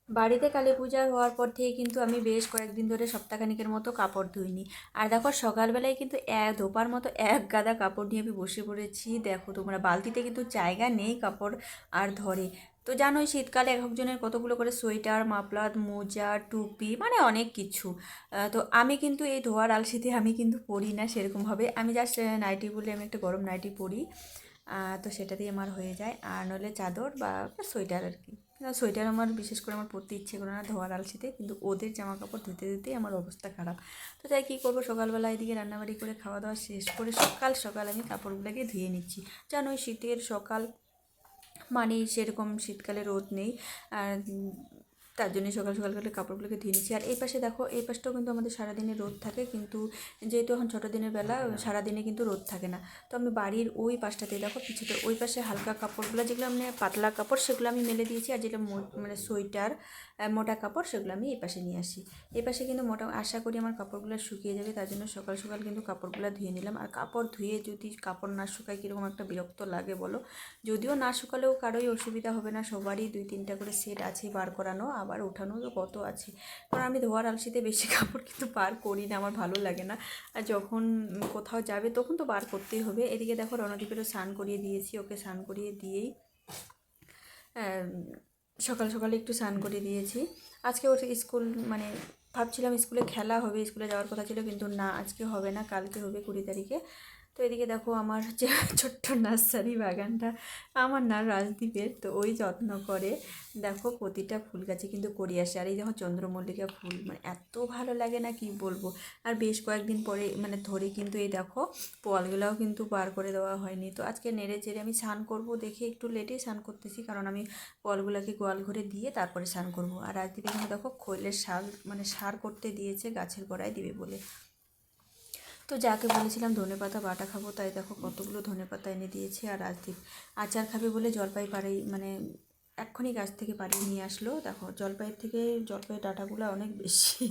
বাড়িতে কালী পূজা হওয়ার পর থেকে কিন্তু আমি বেশ কয়েকদিন ধরে সপ্তাহখানিকের মতো কাপড় ধুইনি। আর দেখো সকালবেলায় কিন্তু ধোপার মতো এক গাদা কাপড় নিয়ে আমি বসে পড়েছি। দেখো তোমরা, বালতিতে কিন্তু জায়গা নেই কাপড় আর ধরে। তো জানোই শীতকালে এক একজনের কতগুলো করে সোয়েটার, মাফলার, মোজা, টুপি, মানে অনেক কিছু। তো আমি কিন্তু এই ধোয়ার আলসিতে আমি কিন্তু পরি না সেরকমভাবে। আমি জাস্ট নাইটি বলে আমি একটা গরম নাইটি পরি। তো সেটা দিয়ে আমার হয়ে যায়। আর নইলে চাদর বা সোয়েটার আর কি। সোয়েটার আমার বিশেষ করে আমার পরতে ইচ্ছে করে না ধোয়ার আলসিতে, কিন্তু ওদের জামা কাপড় ধুতে ধুতেই আমার অবস্থা খারাপ। তো তাই কী করবো, সকালবেলা এদিকে রান্নাবাড়ি করে খাওয়া দাওয়া শেষ করে সকাল সকাল আমি কাপড়গুলোকে ধুয়ে নিচ্ছি। জানো ওই শীতের সকাল মানে সেরকম শীতকালে রোদ নেই। আর তার জন্যই সকাল সকাল করে কাপড়গুলোকে ধুয়ে নিচ্ছি। আর এই পাশে দেখো, এই পাশটাও কিন্তু আমাদের সারাদিনে রোদ থাকে, কিন্তু যেহেতু এখন ছোটো দিনের বেলা সারাদিনে কিন্তু রোদ থাকে না। তো আমি বাড়ির ওই পাশটাতে দেখো পিছুতে ওই পাশে হালকা কাপড়গুলো যেগুলো মানে পাতলা কাপড় সেগুলো আমি মেলে দিয়েছি। আর যেটা মানে সোয়েটার মোটা কাপড় সেগুলো আমি এই পাশে নিয়ে আসি। এই পাশে কিন্তু মোটা আশা করি আমার কাপড়গুলো শুকিয়ে যাবে, তার জন্য সকাল সকাল কিন্তু কাপড়গুলো ধুয়ে নিলাম। আর কাপড় ধুয়ে যদি কাপড় না শুকায় কীরকম একটা বিরক্ত লাগে বলো। যদিও না শুকালেও কারোই অসুবিধা হবে না, সবারই 2-3টা করে সেট আছে বার করানো, আবার ওঠানো তো কত আছে। কারণ আমি ধোয়ার আলসিতে বেশি কাপড় কিন্তু বার করি না, আমার ভালো লাগে না। আর যখন কোথাও যাবে তখন তো বার করতেই হবে। এদিকে দেখো রণদীপেরও স্নান করিয়ে দিয়েছি, ওকে স্নান করিয়ে দিয়েই সকাল সকালে একটু স্নান করে দিয়েছি। আজকে ওর স্কুল মানে ভাবছিলাম স্কুলে খেলা হবে, স্কুলে যাওয়ার কথা ছিল, কিন্তু না আজকে হবে না, কালকে হবে 20 তারিখে। তো এদিকে দেখো আমার যে ছোট্ট নার্সারি বাগানটা আমার না রাজদীপের, তো ওই যত্ন করে। দেখো প্রতিটা ফুল গাছে কিন্তু করি আসে। আর এই দেখো চন্দ্রমল্লিকা ফুল, মানে এত ভালো লাগে না কি বলবো। আর বেশ কয়েকদিন পরে মানে ধরে কিন্তু এই দেখো পোয়ালগুলোও কিন্তু বার করে দেওয়া হয়নি। তো আজকে নেড়ে চেড়ে আমি স্নান করবো দেখে একটু লেটেই স্নান করতেছি, কারণ আমি পোয়ালগুলোকে গোয়াল ঘরে দিয়ে তারপরে স্নান করবো। আর রাজদীপ এখানে দেখো খৈলের সার মানে সার করতে দিয়েছে গাছের গোড়ায় দিবে বলে। তো যাকে বলেছিলাম ধনেপাতা বাটা খাবো, তাই দেখো কতগুলো ধনেপাতা এনে দিয়েছে। আর রাজদীপ আচার খাবে বলে জলপাই পাড়াই মানে এক্ষুনি গাছ থেকে পাড়িয়ে নিয়ে আসলো। দেখো জলপাইয়ের থেকে জলপাইয়ের ডাঁটাগুলো অনেক বেশি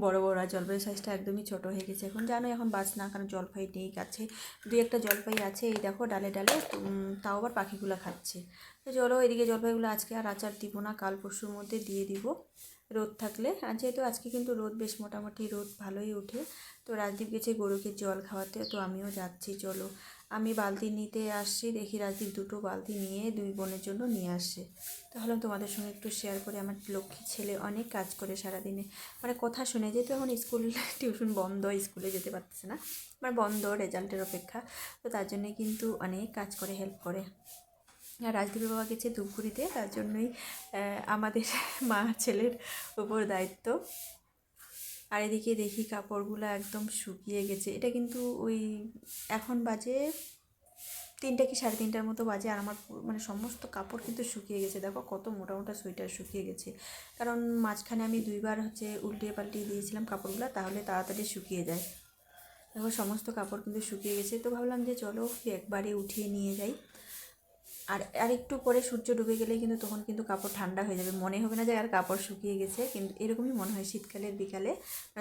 বড় বড়, আর জলপাইয়ের সাইজটা একদমই ছোট হয়ে গেছে। এখন জানো এখন বাজ না, কারণ জলপাই নেই গাছে। 2-1টা জলপাই আছে এই দেখো ডালে ডালে, তাও আবার পাখিগুলো খাচ্ছে। তো চলো এদিকে জলপাইগুলো আজকে আর আচার দিব না, কাল পরশুর মধ্যে দিয়ে দিব রোদ থাকলে। আর যেহেতু আজকে কিন্তু রোদ বেশ মোটামুটি রোদ ভালোই ওঠে। তো রাজদীপ গেছে গরুকে জল খাওয়াতে, তো আমিও যাচ্ছি। চলো আমি বালতি নিতে আসছি, দেখি রাজদীপ 2টো বালতি নিয়ে 2 বোনের জন্য নিয়ে আসছে। তাহলে তোমাদের সঙ্গে একটু শেয়ার করে। আমার লক্ষ্মী ছেলে অনেক কাজ করে সারাদিনে, মানে কথা শুনে, যেহেতু এখন স্কুল টিউশন বন্ধ, স্কুলে যেতে পারতেছে না, মানে বন্ধ রেজাল্টের অপেক্ষা। তো তার জন্যে কিন্তু অনেক কাজ করে, হেল্প করে। আর রাজদীপের বাবা গেছে ধূপগুড়িতে, তার জন্যই আমাদের মা ছেলের উপর দায়িত্ব। আর এদিকে দেখি কাপড়গুলো একদম শুকিয়ে গেছে। এটা কিন্তু ওই এখন বাজে 3টা কি 3:30টার মতো বাজে, আর আমার মানে সমস্ত কাপড় কিন্তু শুকিয়ে গেছে। দেখো কত মোটা মোটা সোয়েটার শুকিয়ে গেছে, কারণ মাঝখানে আমি 2বার উল্টিয়ে পাল্টিয়ে দিয়েছিলাম কাপড়গুলো, তাহলে তাড়াতাড়ি শুকিয়ে যায়। দেখো সমস্ত কাপড় কিন্তু শুকিয়ে গেছে। তো ভাবলাম যে চলো একবারে উঠিয়ে নিয়ে যাই। আর একটু পরে সূর্য ডুবে গেলে কিন্তু তখন কিন্তু কাপড় ঠান্ডা হয়ে যাবে, মনে হবে না যে আর কাপড় শুকিয়ে গেছে, কিন্তু এরকমই মনে হয় শীতকালের বিকালে।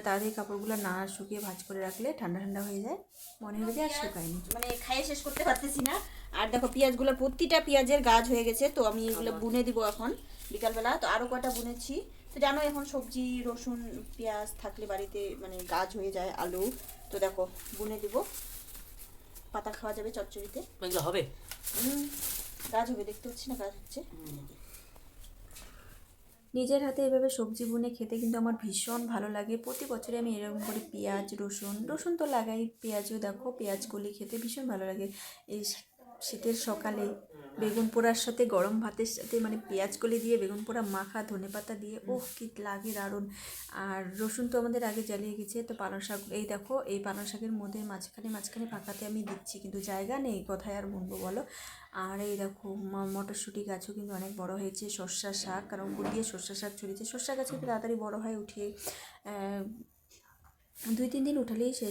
তাড়াতাড়ি কাপড়গুলো না শুকিয়ে ভাঁজ করে রাখলে ঠান্ডা ঠান্ডা হয়ে যায়, মনে হবে যে আর শুকায়নি। মানে খাইয়ে শেষ করতে পারতেছি না। আর দেখো পেঁয়াজগুলো প্রতিটা পেঁয়াজের গাছ হয়ে গেছে, তো আমি এগুলো বুনে দিব এখন বিকালবেলা। তো আরও কটা বুনেছি। তো জানো এখন সবজি রসুন পেঁয়াজ থাকলে বাড়িতে মানে গাছ হয়ে যায়, আলু। তো দেখো বুনে দিব, পাতা খাওয়া যাবে চচ্চড়িতে। এগুলো হবে গাছ হবে, দেখতে হচ্ছে না গাছ হচ্ছে। নিজের হাতে এভাবে সবজি বুনে খেতে কিন্তু আমার ভীষণ ভালো লাগে। প্রতি বছরে আমি এরকম করে পেঁয়াজ রসুন তো লাগাই, পেঁয়াজও দেখো পেঁয়াজ কলি খেতে ভীষণ ভালো লাগে। এই শীতের সকালে বেগুন পোড়ার সাথে গরম ভাতের সাথে মানে পেঁয়াজ কলি দিয়ে বেগুন পোড়া মাখা ধনেপাতা দিয়ে, ওহ কি লাগে দারুণ। আর রসুন তো আমাদের আগে জ্বালিয়ে গেছে। তো পালং শাক, এই দেখো এই পালং শাকের মধ্যে মাঝখানে মাঝখানে পাকাতে আমি দিচ্ছি, কিন্তু জায়গা নেই, কোথায় আর বুনবো বলো। আর এই দেখো মটরশুঁটি গাছও কিন্তু অনেক বড় হয়েছে। সর্ষা শাক, কারণ উপর দিয়ে সর্ষা শাক ছড়িয়েছে। সর্ষা গাছ কিন্তু তাড়াতাড়ি বড় হয়, উঠিয়ে 2-3 দিন উঠালেই শেষ